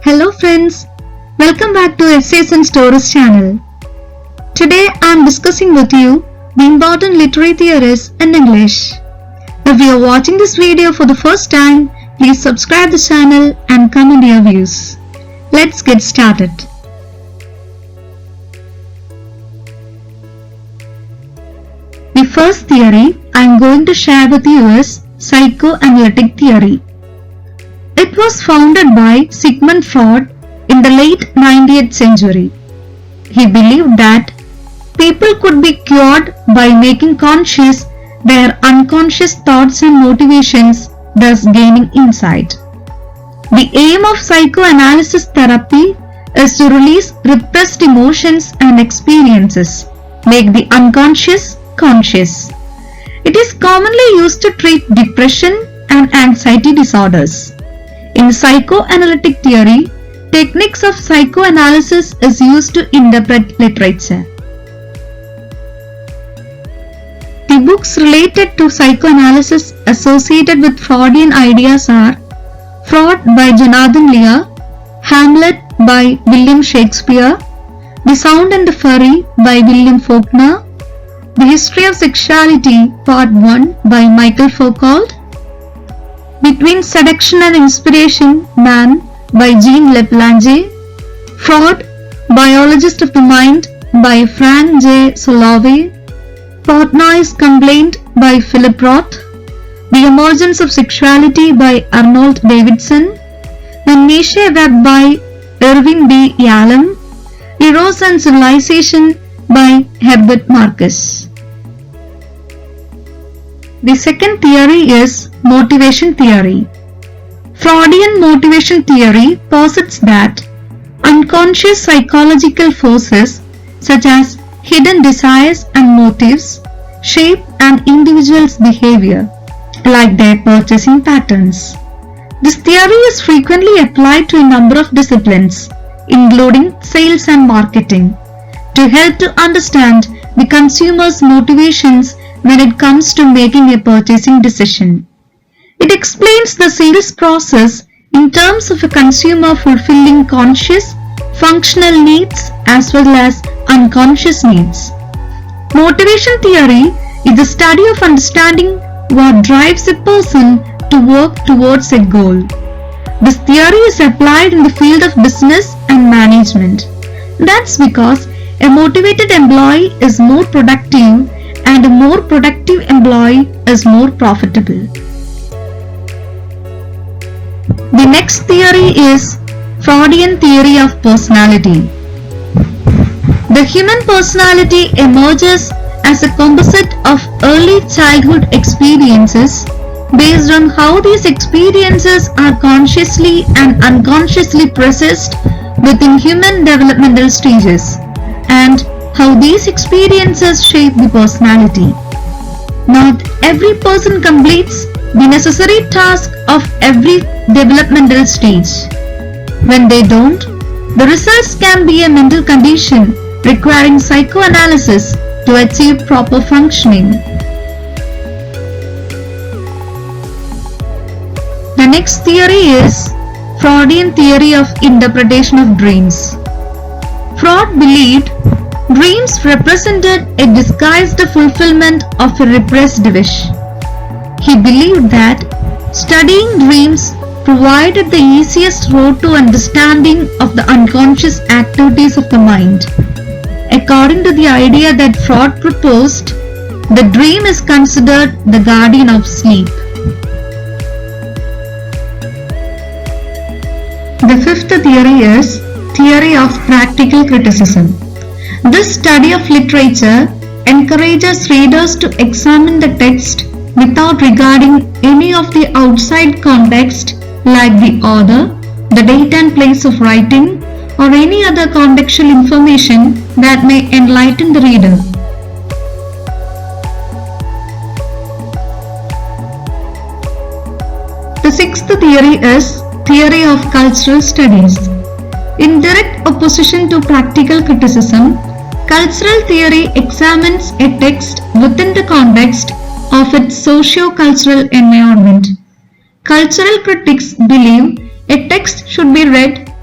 Hello friends, welcome back to Essays and Stories channel. Today I am discussing with you the important literary theories in English. If you are watching this video for the first time, please subscribe the channel and comment your views. Let's get started. The first theory I am going to share with you is psychoanalytic theory. It was founded by Sigmund Freud in the late 19th century. He believed that people could be cured by making conscious their unconscious thoughts and motivations, thus gaining insight. The aim of psychoanalysis therapy is to release repressed emotions and experiences, make the unconscious conscious. It is commonly used to treat depression and anxiety disorders. In psychoanalytic theory, techniques of psychoanalysis is used to interpret literature. The books related to psychoanalysis associated with Freudian ideas are Freud by Jonathan Lear, Hamlet by William Shakespeare, The Sound and the Fury by William Faulkner, The History of Sexuality Part 1 by Michael Foucault, Between Seduction and Inspiration, Man by Jean Laplanche, Freud, Biologist of the Mind by Frank J. Solovay, Portnoy's Complaint by Philip Roth, The Emergence of Sexuality by Arnold Davidson, The Niche Web by Irving B. Yalom, Eros and Civilization by Herbert Marcuse. The second theory is motivation theory. Freudian motivation theory posits that unconscious psychological forces such as hidden desires and motives shape an individual's behavior, like their purchasing patterns. This theory is frequently applied to a number of disciplines, including sales and marketing, to help to understand the consumer's motivations when it comes to making a purchasing decision. It explains the sales process in terms of a consumer fulfilling conscious, functional needs as well as unconscious needs. Motivation theory is the study of understanding what drives a person to work towards a goal. This theory is applied in the field of business and management. That's because a motivated employee is more productive and a more productive employee is more profitable. The next theory is Freudian theory of personality. The human personality emerges as a composite of early childhood experiences based on how these experiences are consciously and unconsciously processed within human developmental stages, and how these experiences shape the personality. Not every person completes the necessary task of every developmental stage. When they don't, the results can be a mental condition requiring psychoanalysis to achieve proper functioning. The next theory is Freudian theory of interpretation of dreams. Freud believed dreams represented a disguised fulfillment of a repressed wish. He believed that studying dreams provided the easiest road to understanding of the unconscious activities of the mind. According to the idea that Freud proposed, the dream is considered the guardian of sleep. The fifth theory is theory of practical criticism. This study of literature encourages readers to examine the text without regarding any of the outside context like the author, the date and place of writing, or any other contextual information that may enlighten the reader. The sixth theory is theory of cultural studies. In direct opposition to practical criticism, cultural theory examines a text within the context of its socio-cultural environment. Cultural critics believe a text should be read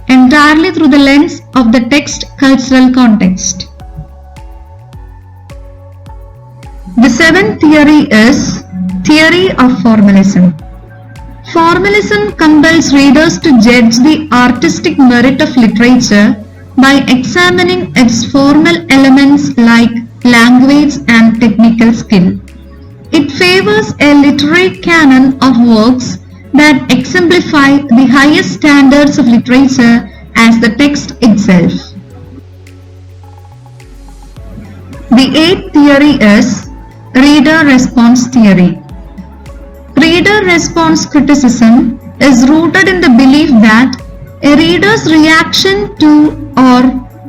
through the lens of the text cultural context. The seventh theory is theory of formalism. Formalism compels readers to judge the artistic merit of literature by examining its formal elements like language and technical skill. It favors a literary canon of works that exemplify the highest standards of literature as the text itself. The eighth theory is reader response theory. Reader response criticism is rooted in the belief that a reader's reaction to or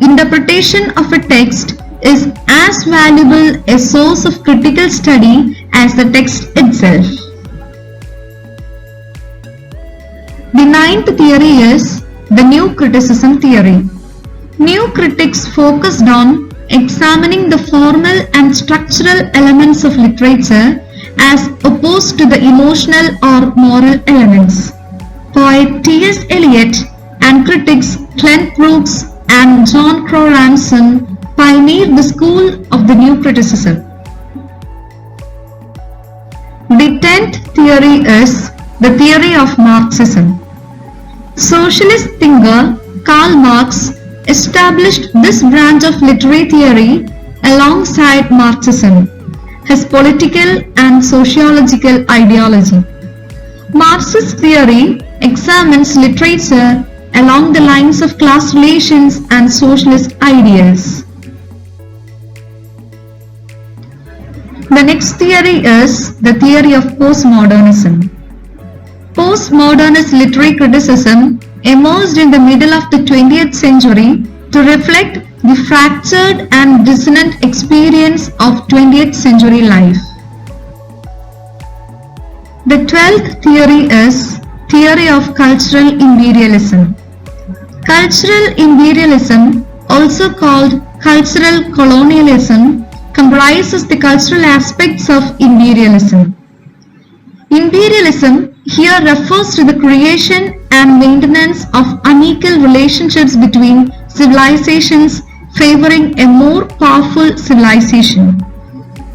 interpretation of a text is as valuable a source of critical study as the text itself. The ninth theory is the new criticism theory. New critics focused on examining the formal and structural elements of literature as opposed to the emotional or moral elements. Poet T.S. Eliot and critics Clent Brooks and John Crowe Ramsden pioneered the school of the new criticism. The 10th theory is the theory of Marxism. Socialist thinker Karl Marx established this branch of literary theory alongside Marxism, his political and sociological ideology. Marxist theory examines literature along the lines of class relations and socialist ideals. The next theory is the theory of postmodernism. Postmodernist literary criticism emerged in the middle of the 20th century to reflect the fractured and dissonant experience of 20th century life. The 12th theory is theory of cultural imperialism. Cultural imperialism, also called cultural colonialism, comprises the cultural aspects of imperialism. Imperialism here refers to the creation and maintenance of unequal relationships between civilizations favoring a more powerful civilization.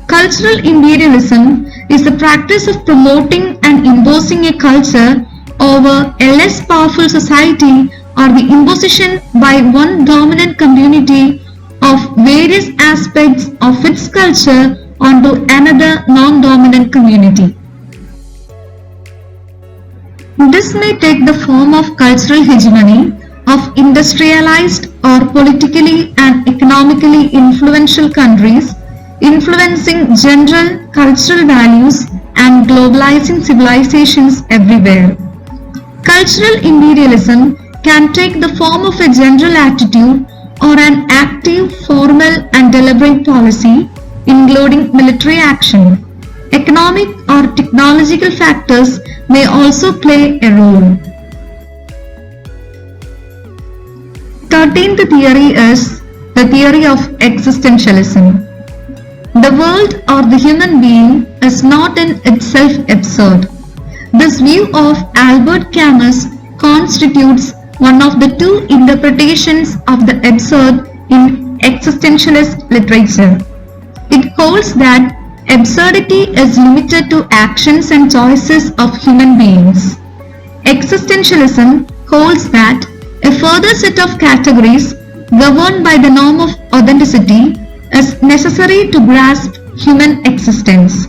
Cultural imperialism is the practice of promoting and imposing a culture over a less powerful society or the imposition by one dominant community of various aspects of its culture onto another non-dominant community. This may take the form of cultural hegemony of industrialized or politically and economically influential countries influencing general cultural values and globalizing civilizations everywhere. Cultural imperialism can take the form of a general attitude or an active, formal and deliberate policy, including military action. Economic or technological factors may also play a role. 13th theory is the theory of existentialism. The world or the human being is not in itself absurd. This view of Albert Camus constitutes one of the two interpretations of the absurd in existentialist literature. It holds that absurdity is limited to actions and choices of human beings. Existentialism holds that a further set of categories governed by the norm of authenticity is necessary to grasp human existence.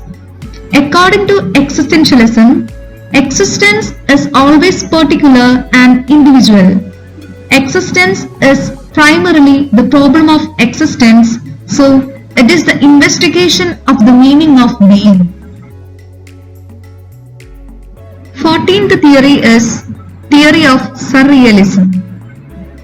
According to existentialism, existence is always particular and individual. Existence is primarily the problem of existence, so it is the investigation of the meaning of being. 14th theory is theory of surrealism.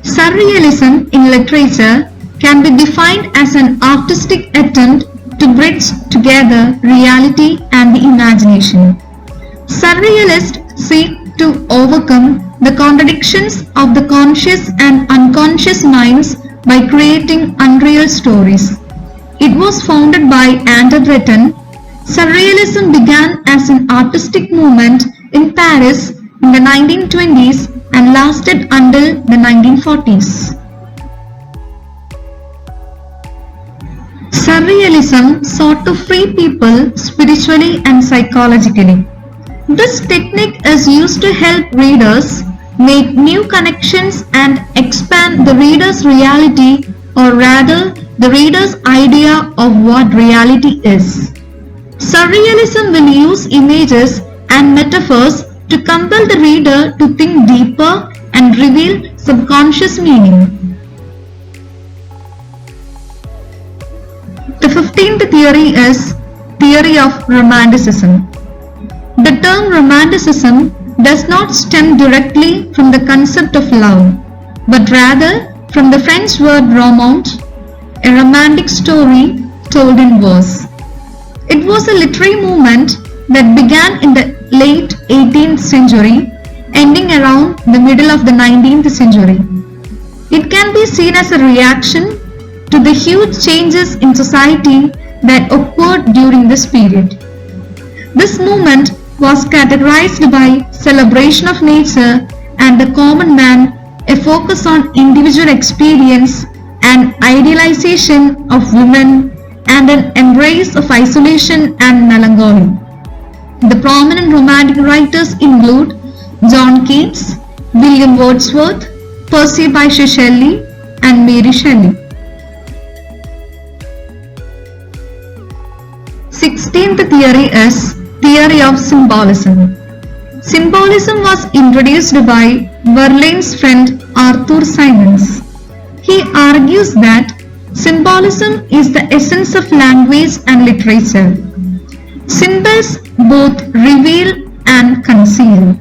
Surrealism in literature can be defined as an artistic attempt to bridge together reality and the imagination. Surrealists seek to overcome the contradictions of the conscious and unconscious minds by creating unreal stories. It was founded by André Breton. Surrealism began as an artistic movement in Paris in the 1920s and lasted until the 1940s. Surrealism sought to free people spiritually and psychologically. This technique is used to help readers make new connections and expand the reader's reality, or rather the reader's idea of what reality is. Surrealism will use images and metaphors to compel the reader to think deeper and reveal subconscious meaning. The 15th theory is theory of romanticism. The term romanticism does not stem directly from the concept of love, but rather from the French word romance, a romantic story told in verse. It was a literary movement that began in the late 18th century, ending around the middle of the 19th century. It can be seen as a reaction to the huge changes in society that occurred during this period. This movement was categorized by celebration of nature and the common man, a focus on individual experience, and idealization of women, and an embrace of isolation and melancholy. The prominent romantic writers include John Keats, William Wordsworth, Percy Bysshe Shelley, and Mary Shelley. 16th theory is theory of symbolism. Symbolism was introduced by Verlaine's friend Arthur Symons. He argues that symbolism is the essence of language and literature. Symbols both reveal and conceal.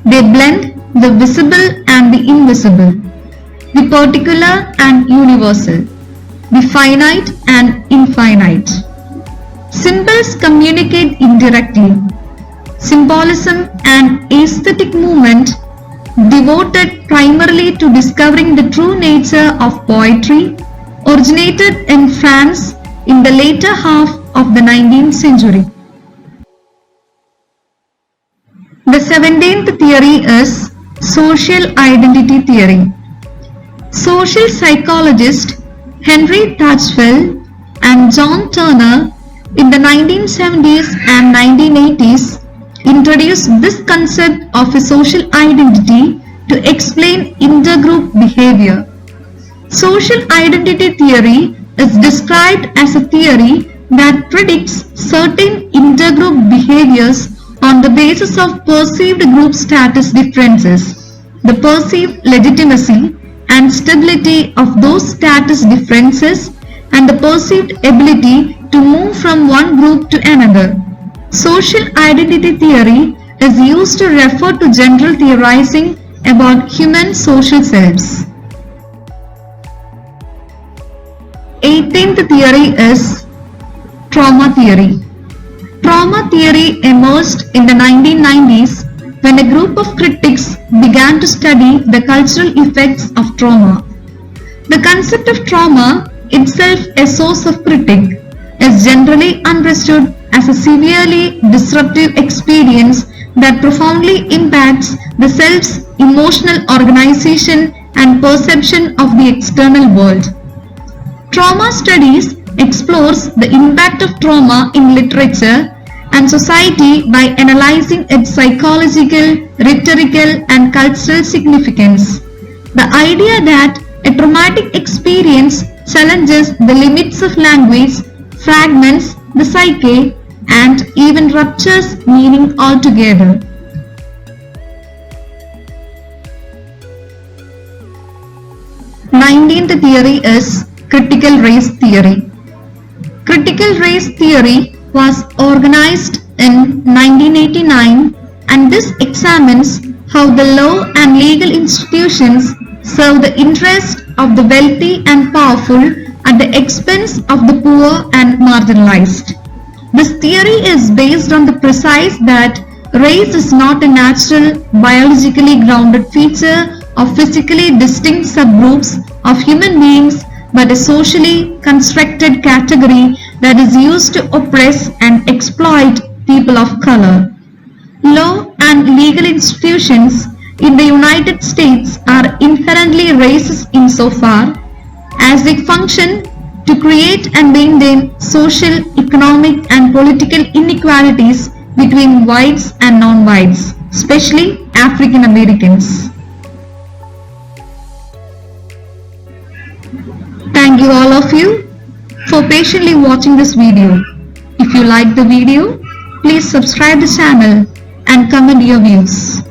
They blend the visible and the invisible, the particular and universal, the finite and infinite. Symbols communicate indirectly. Symbolism, an aesthetic movement devoted primarily to discovering the true nature of poetry, originated in France in the later half of the 19th century. The 17th theory is social identity theory. Social psychologist Henry Tajfel and John Turner in the 1970s and 1980s introduced this concept of a social identity to explain intergroup behavior. Social identity theory is described as a theory that predicts certain intergroup behaviors on the basis of perceived group status differences, the perceived legitimacy and stability of those status differences, and the perceived ability to move from one group to another. Social identity theory is used to refer to general theorizing about human social selves. 18th theory is trauma theory. Trauma theory emerged in the 1990s when a group of critics began to study the cultural effects of trauma. The concept of trauma, itself a source of critique, is generally understood as a severely disruptive experience that profoundly impacts the self's emotional organization and perception of the external world. Trauma studies explores the impact of trauma in literature and society by analyzing its psychological, rhetorical, and cultural significance. The idea that a traumatic experience challenges the limits of language, fragments the psyche, and even ruptures meaning altogether. Nineteenth theory is critical race theory. Critical race theory was organized in 1989, and this examines how the law and legal institutions serve the interest of the wealthy and powerful at the expense of the poor and marginalized. This theory is based on the premise that race is not a natural, biologically grounded feature of physically distinct subgroups of human beings, but a socially constructed category that is used to oppress and exploit people of color. Law and legal institutions in the United States are inherently racist insofar as they function to create and maintain social, economic, and political inequalities between whites and non-whites, especially African Americans. Thank you all of you for patiently watching this video. If you like the video, please subscribe the channel and comment your views.